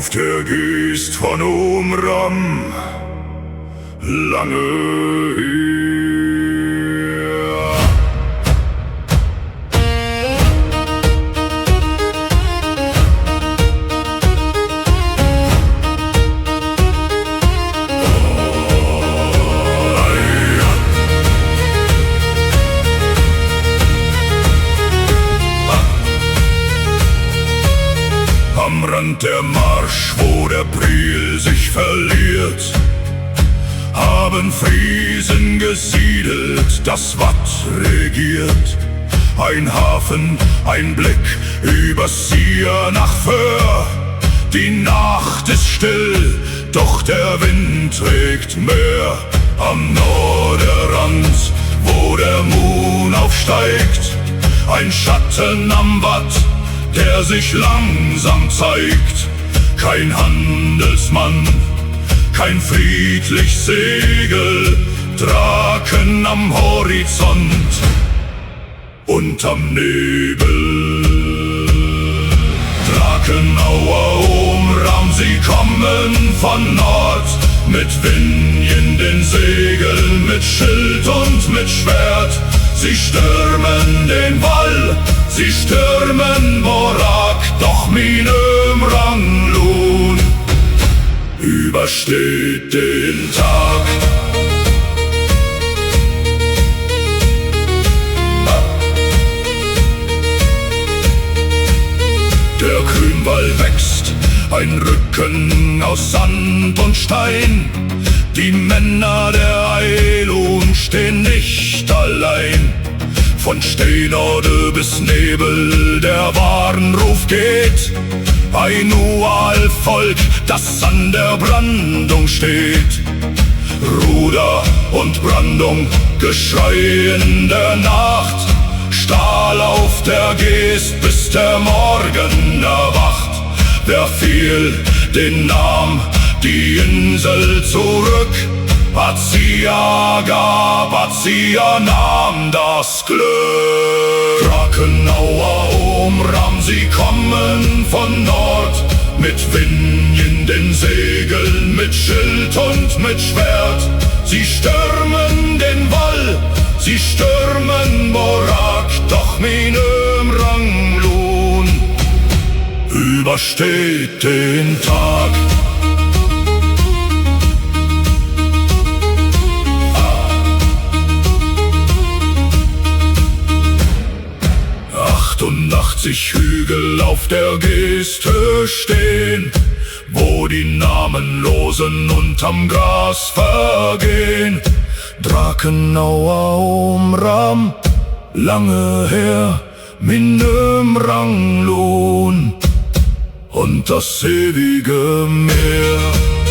auf der Geest von Omram, lange her. Am Rand der Marsch, wo der Priel sich verliert, haben Friesen gesiedelt, das Watt regiert. Ein Hafen, ein Blick übers Sier nach Föhr. Die Nacht ist still, doch der Wind trägt mehr. Am Norderrand, wo der Moon aufsteigt, ein Schatten am Watt, der sich langsam zeigt. Kein Handelsmann, kein friedlich Segel, Draken am Horizont, unterm Nebel. Drakenauer Omram, sie kommen von Nord, mit Vinjen den Segeln, mit Schild und mit Schwert. Sie stürmen den Wall, sie stürmen Borak, doch Minem Ranglun übersteht den Tag. Der Grünwall wächst, ein Rücken aus Sand und Stein. Die Männer der Eilun stehen nicht allein. Von Steenorde bis Nebel der Warnruf geht. Ein Uralvolk, das an der Brandung steht. Ruder und Brandung, Geschrei in der Nacht. Stahl auf der Geest, bis der Morgen erwacht. Wer fiel, den nahm die Insel zurück. Azia gab, Azia nahm das Glück. Drakenauer Omram, sie kommen von Nord, mit Vinjen den Segeln, mit Schild und mit Schwert. Sie stürmen den Wall, sie stürmen Borak, doch Minem Ranglun übersteht den Tag. 88 Hügel auf der Geesthöhe stehen, wo die Namenlosen unterm Gras vergehen. Drakenauer Omram, lange her, Minem Ranglun und das ewige Meer.